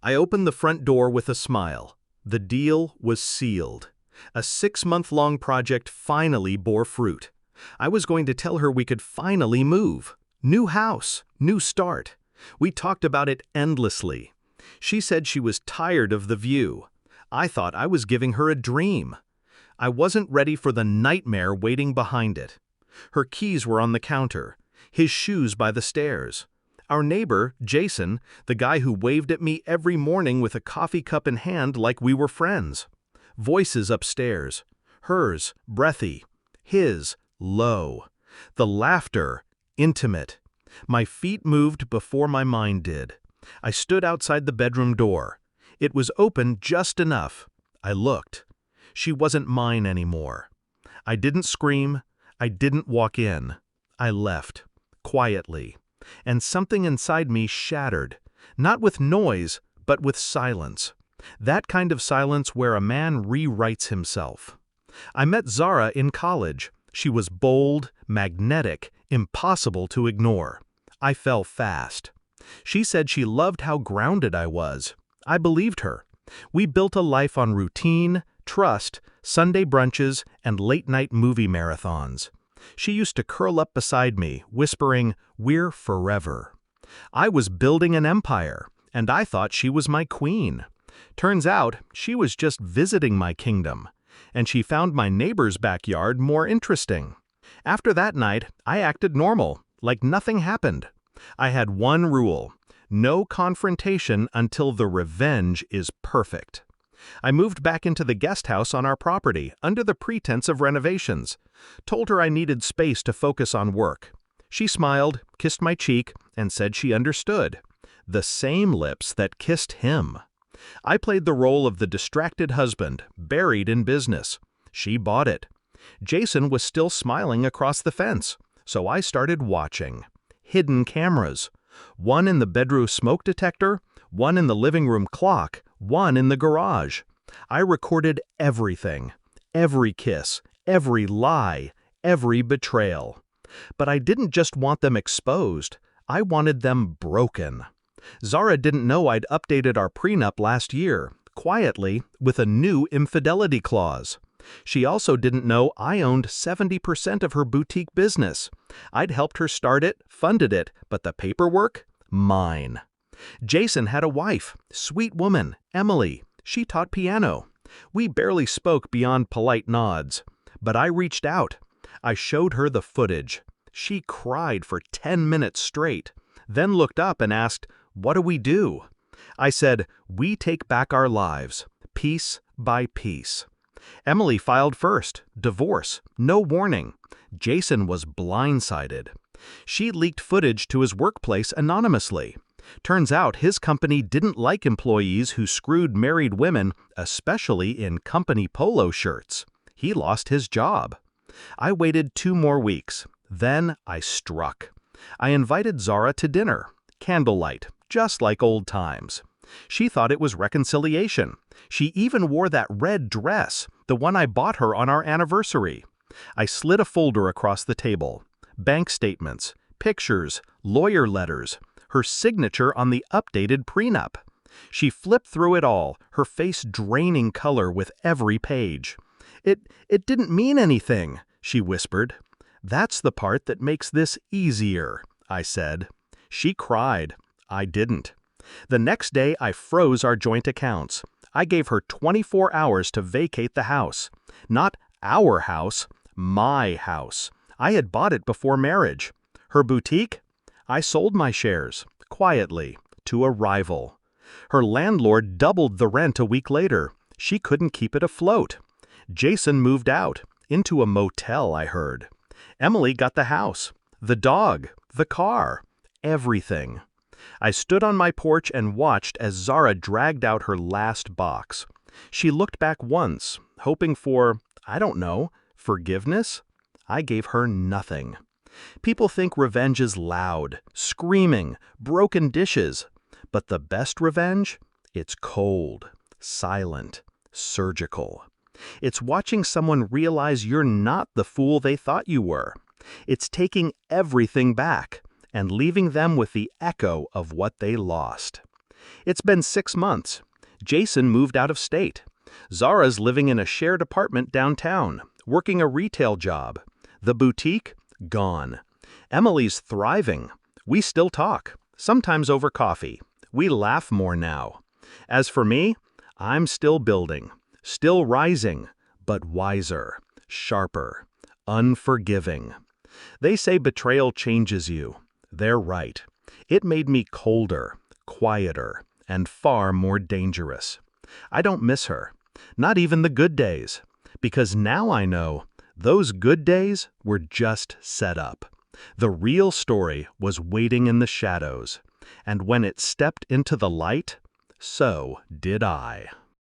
I opened the front door with a smile. The deal was sealed. A 6-month-long project finally bore fruit. I was going to tell her we could finally move. New house, new start. We talked about it endlessly. She said she was tired of the view. I thought I was giving her a dream. I wasn't ready for the nightmare waiting behind it. Her keys were on the counter, his shoes by the stairs. Our neighbor, Jason, the guy who waved at me every morning with a coffee cup in hand like we were friends. Voices upstairs. Hers, breathy. His, low. The laughter, intimate. My feet moved before my mind did. I stood outside the bedroom door. It was open just enough. I looked. She wasn't mine anymore. I didn't scream. I didn't walk in. I left, quietly. And something inside me shattered, not with noise, but with silence. That kind of silence where a man rewrites himself. I met Zara in college. She was bold, magnetic, impossible to ignore. I fell fast. She said she loved how grounded I was. I believed her. We built a life on routine, trust, Sunday brunches, and late-night movie marathons. She used to curl up beside me, whispering, "We're forever." I was building an empire, and I thought she was my queen. Turns out, she was just visiting my kingdom, and she found my neighbor's backyard more interesting. After that night, I acted normal, like nothing happened. I had one rule: no confrontation until the revenge is perfect. I moved back into the guest house on our property under the pretense of renovations. Told her I needed space to focus on work. She smiled, kissed my cheek, and said she understood. The same lips that kissed him. I played the role of the distracted husband, buried in business. She bought it. Jason was still smiling across the fence, so I started watching. Hidden cameras. One in the bedroom smoke detector, one in the living room clock, one in the garage. I recorded everything. Every kiss, every lie, every betrayal. But I didn't just want them exposed. I wanted them broken. Zara didn't know I'd updated our prenup last year, quietly, with a new infidelity clause. She also didn't know I owned 70% of her boutique business. I'd helped her start it, funded it, but the paperwork? Mine. Jason had a wife, sweet woman, Emily. She taught piano. We barely spoke beyond polite nods. But I reached out. I showed her the footage. She cried for 10 minutes straight, then looked up and asked, "What do we do?" I said, "We take back our lives, piece by piece." Emily filed first, divorce, no warning. Jason was blindsided. She leaked footage to his workplace anonymously. Turns out his company didn't like employees who screwed married women, especially in company polo shirts. He lost his job. I waited 2 more weeks. Then I struck. I invited Zara to dinner. Candlelight, just like old times. She thought it was reconciliation. She even wore that red dress, the one I bought her on our anniversary. I slid a folder across the table. Bank statements, pictures, lawyer letters, her signature on the updated prenup. She flipped through it all, her face draining color with every page. It didn't mean anything," she whispered. "That's the part that makes this easier," I said. She cried. I didn't. The next day, I froze our joint accounts. I gave her 24 hours to vacate the house. Not our house, my house. I had bought it before marriage. Her boutique? I sold my shares, quietly, to a rival. Her landlord doubled the rent a week later. She couldn't keep it afloat. Jason moved out, into a motel, I heard. Emily got the house, the dog, the car, everything. I stood on my porch and watched as Zara dragged out her last box. She looked back once, hoping for, I don't know, forgiveness? I gave her nothing. People think revenge is loud, screaming, broken dishes. But the best revenge? It's cold, silent, surgical. It's watching someone realize you're not the fool they thought you were. It's taking everything back and leaving them with the echo of what they lost. It's been 6 months. Jason moved out of state. Zara's living in a shared apartment downtown, working a retail job. The boutique? Gone. Emily's thriving. We still talk, sometimes over coffee. We laugh more now. As for me, I'm still building, still rising, but wiser, sharper, unforgiving. They say betrayal changes you. They're right. It made me colder, quieter, and far more dangerous. I don't miss her, not even the good days, because now I know those good days were just set up. The real story was waiting in the shadows, and when it stepped into the light, so did I.